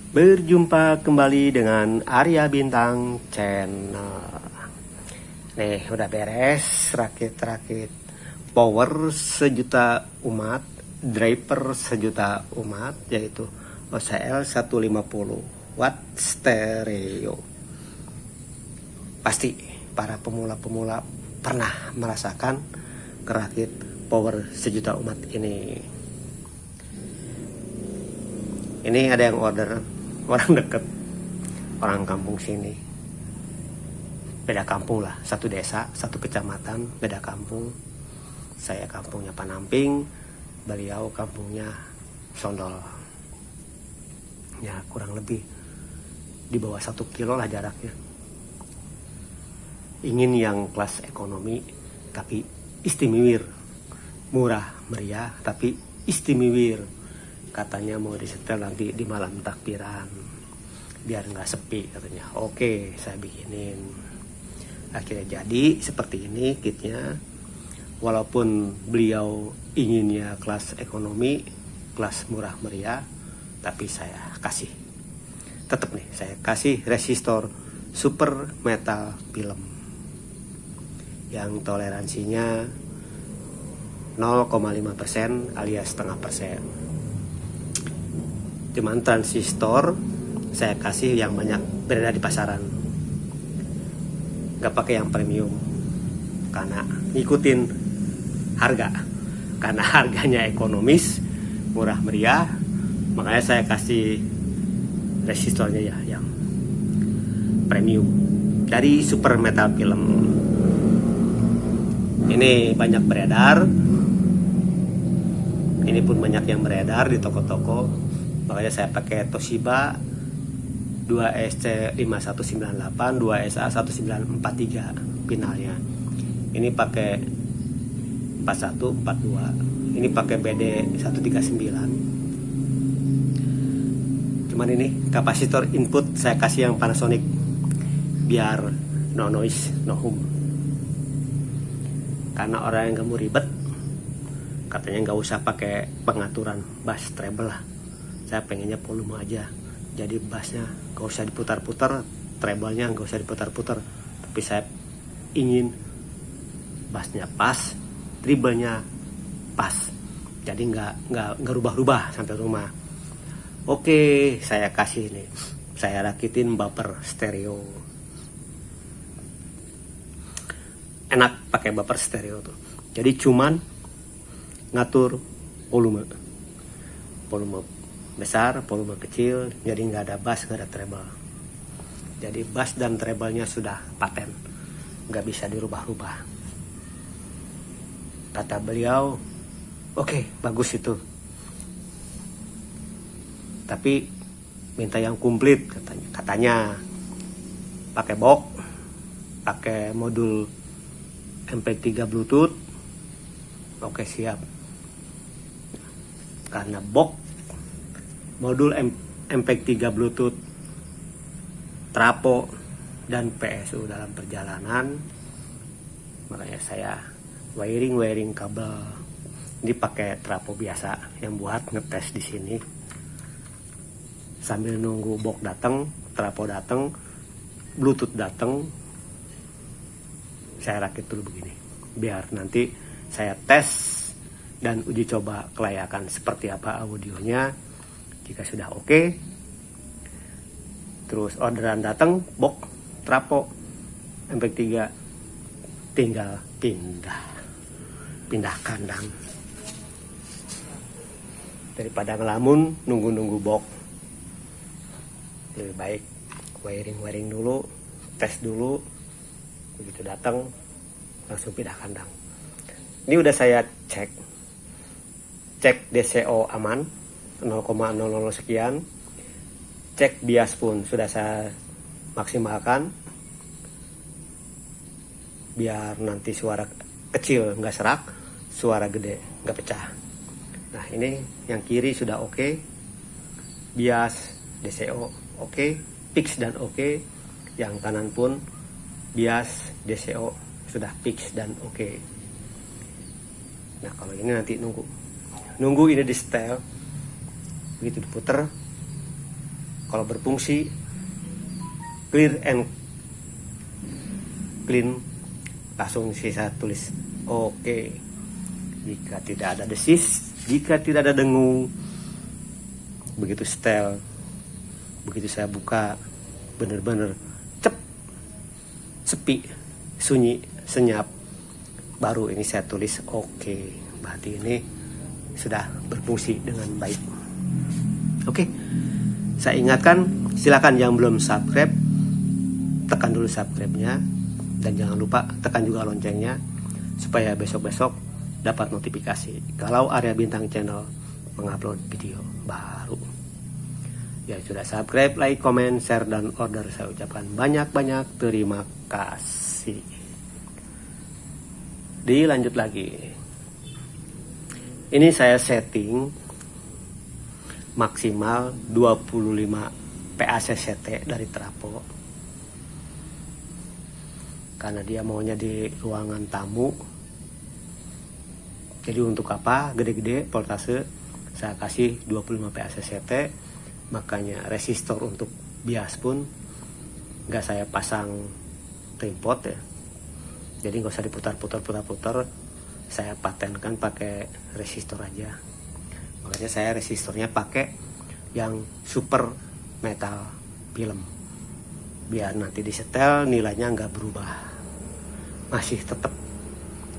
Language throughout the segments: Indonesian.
Berjumpa kembali dengan Arya Bintang Channel. Nih udah beres rakit-rakit power sejuta umat, driver sejuta umat, yaitu OCL 150 watt stereo. Pasti para pemula-pemula pernah merasakan kerakit power sejuta umat ini. Ini ada yang order, orang deket, orang kampung sini. Beda kampung lah, satu desa, satu kecamatan, beda kampung. Saya kampungnya Panamping, beliau kampungnya Sondol. Ya kurang lebih di bawah 1 kilo lah jaraknya. Ingin yang kelas ekonomi tapi istimewir, murah meriah tapi istimewir. Katanya mau disetel nanti di malam takbiran biar nggak sepi katanya. Oke, saya bikinin. Akhirnya jadi seperti ini kitnya. Walaupun beliau inginnya kelas ekonomi, kelas murah meriah, tapi saya kasih. Tetap nih, saya kasih resistor super metal film yang toleransinya 0,5% alias setengah persen. Cuman transistor saya kasih yang banyak beredar di pasaran, gak pakai yang premium karena ngikutin harga, karena harganya ekonomis, murah meriah, makanya saya kasih resistornya ya yang premium dari super metal film. Ini banyak beredar, ini pun banyak yang beredar di toko-toko. Makanya saya pakai Toshiba 2SC5198, 2SA1943 pinalnya. Ini pakai 4142. Ini pakai BD139. Cuman ini kapasitor input saya kasih yang Panasonic biar no noise, no hum. Karena orang yang gak mau ribet, katanya gak usah pakai pengaturan bass treble lah. Saya pengennya volume aja, jadi bassnya gak usah diputar-putar, treble-nya gak usah diputar-putar, tapi saya ingin bassnya pas, treble-nya pas, jadi nggak rubah-rubah sampai rumah. Oke, saya kasih nih, saya rakitin bumper stereo. Enak pakai bumper stereo tuh, jadi cuman ngatur volume besar, volume kecil, jadi nggak ada bass, nggak ada treble. Jadi bass dan treble-nya sudah paten, nggak bisa dirubah-rubah. Kata beliau, oke, bagus itu. Tapi minta yang komplit katanya. Pakai box, pakai modul MP3 Bluetooth. Oke, siap. Karena box, modul MP3 Bluetooth, trapo, dan PSU dalam perjalanan, makanya saya wiring kabel. Ini pakai trapo biasa yang buat ngetes di sini. Sambil nunggu box datang, trapo datang, Bluetooth datang, saya rakit dulu begini. Biar nanti saya tes dan uji coba kelayakan seperti apa audionya. Jika sudah oke, terus orderan datang, box, trapo, MP3, tinggal pindah kandang. Daripada ngelamun nunggu box, lebih baik wiring dulu, tes dulu, begitu datang langsung pindah kandang. Ini udah saya cek DCO aman 0,00 sekian, cek bias pun sudah saya maksimalkan biar nanti suara kecil nggak serak, suara gede nggak pecah. Nah ini yang kiri sudah oke, bias DCO oke, fix dan oke. Yang kanan pun bias DCO sudah fix dan oke. Nah kalau ini nanti nunggu ini di setel, begitu diputer Kalau berfungsi clear and clean, langsung saya tulis oke. Jika tidak ada desis, jika tidak ada dengung, begitu setel, begitu saya buka, bener-bener cep, sepi, sunyi, senyap, baru ini saya tulis oke. Berarti ini sudah berfungsi dengan baik. Oke, saya ingatkan, silakan yang belum subscribe, tekan dulu subscribe-nya, dan jangan lupa tekan juga loncengnya supaya besok-besok dapat notifikasi kalau Arya Bintang Channel mengupload video baru. Yang sudah subscribe, like, comment, share, dan order, saya ucapkan banyak-banyak terima kasih. Dilanjut lagi. Ini saya setting maksimal 25 PACCT dari trafo, karena dia maunya di ruangan tamu. Jadi untuk apa gede-gede voltase, saya kasih 25 PACCT. Makanya resistor untuk bias pun nggak saya pasang tripod ya, jadi nggak usah diputar-putar, saya patenkan pakai resistor aja. Makanya saya resistornya pakai yang super metal film, biar nanti disetel nilainya nggak berubah, masih tetap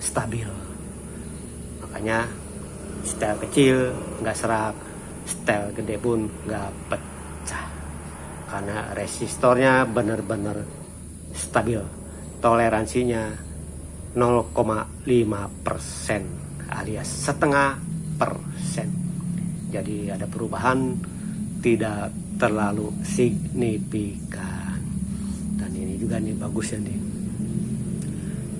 stabil. Makanya setel kecil nggak serak, setel gede pun nggak pecah, karena resistornya benar-benar stabil. Toleransinya 0,5% alias setengah persen. Jadi ada perubahan tidak terlalu signifikan. Dan ini juga nih bagus ya nih.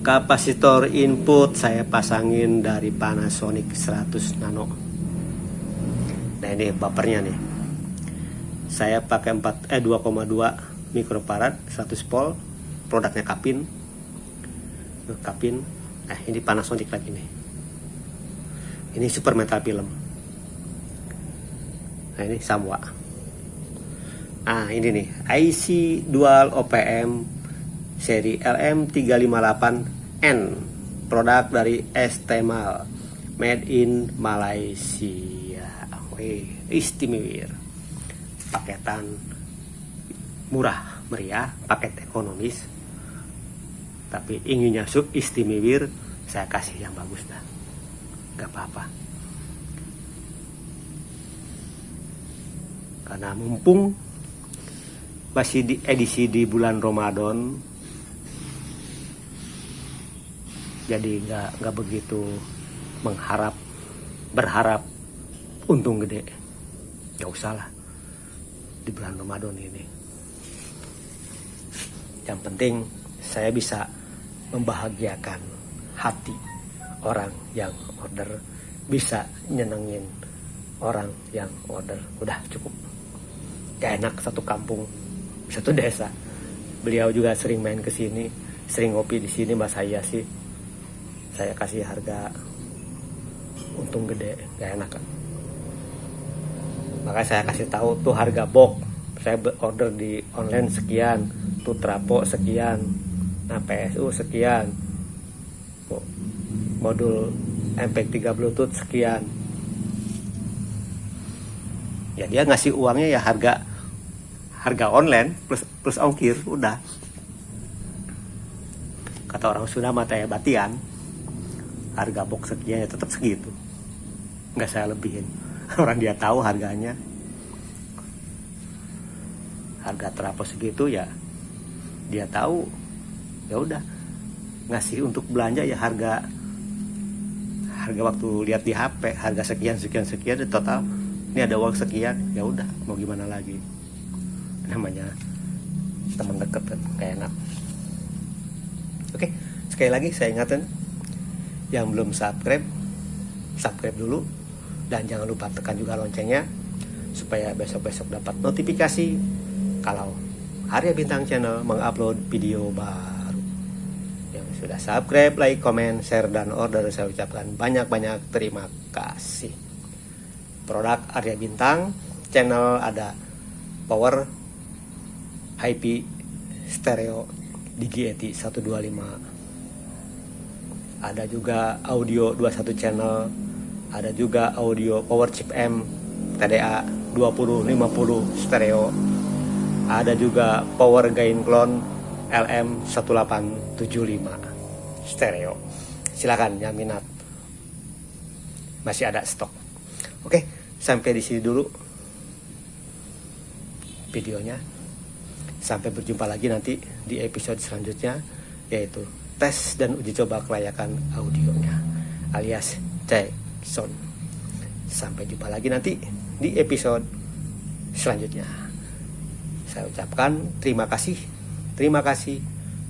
Kapasitor input saya pasangin dari Panasonic 100 nano. Nah ini buffernya nih. Saya pakai 2,2 mikrofarad 100 volt, produknya Kapin. Nah ini Panasonic lagi nih. Ini super metal film. Nah ini Samwa. Nah ini nih IC dual OPM seri LM358N, produk dari Estemal, made in Malaysia. Wih, istimewa. Paketan murah meriah, paket ekonomis, tapi inginnya sub istimewa, saya kasih yang bagus dah, gak apa-apa. Karena mumpung masih di edisi di bulan Ramadan, jadi nggak begitu berharap untung gede. Gak usah lah di bulan Ramadan ini. Yang penting saya bisa membahagiakan hati orang yang order, bisa nyenengin orang yang order, udah cukup. Gak enak satu kampung, satu desa. Beliau juga sering main ke sini, sering ngopi di sini, Mas saya sih. Saya kasih harga untung gede, gak enak kan. Makanya saya kasih tahu tuh harga box. Saya order di online sekian, tuh trafo sekian, nah PSU sekian, modul MP3 Bluetooth sekian. Ya dia ngasih uangnya ya harga online plus ongkir, udah. Kata orang Sunda mata ya batian, harga box sekian ya tetap segitu, nggak saya lebihin. Orang dia tahu harganya, harga trafo segitu ya dia tahu, ya udah ngasih untuk belanja ya harga waktu lihat di HP harga sekian total, ini ada uang sekian, ya udah mau gimana lagi. Namanya teman dekat kan, kayak enak. Oke, sekali lagi saya ingatkan, yang belum subscribe dulu, dan jangan lupa tekan juga loncengnya supaya besok-besok dapat notifikasi kalau Arya Bintang Channel mengupload video baru. Yang sudah subscribe, like, comment, share, dan order, saya ucapkan banyak-banyak terima kasih. Produk Arya Bintang Channel ada power hi-fi stereo DigiEti 125. Ada juga audio 21 channel, ada juga audio power chip M TDA 2050 stereo, ada juga power gain clone LM 1875 stereo. Silakan yang minat, masih ada stok. Oke, sampai di sini dulu videonya. Sampai berjumpa lagi nanti di episode selanjutnya, yaitu tes dan uji coba kelayakan audionya alias cek sound. Sampai jumpa lagi nanti di episode selanjutnya. Saya ucapkan terima kasih,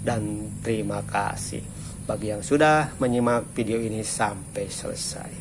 dan terima kasih bagi yang sudah menyimak video ini sampai selesai.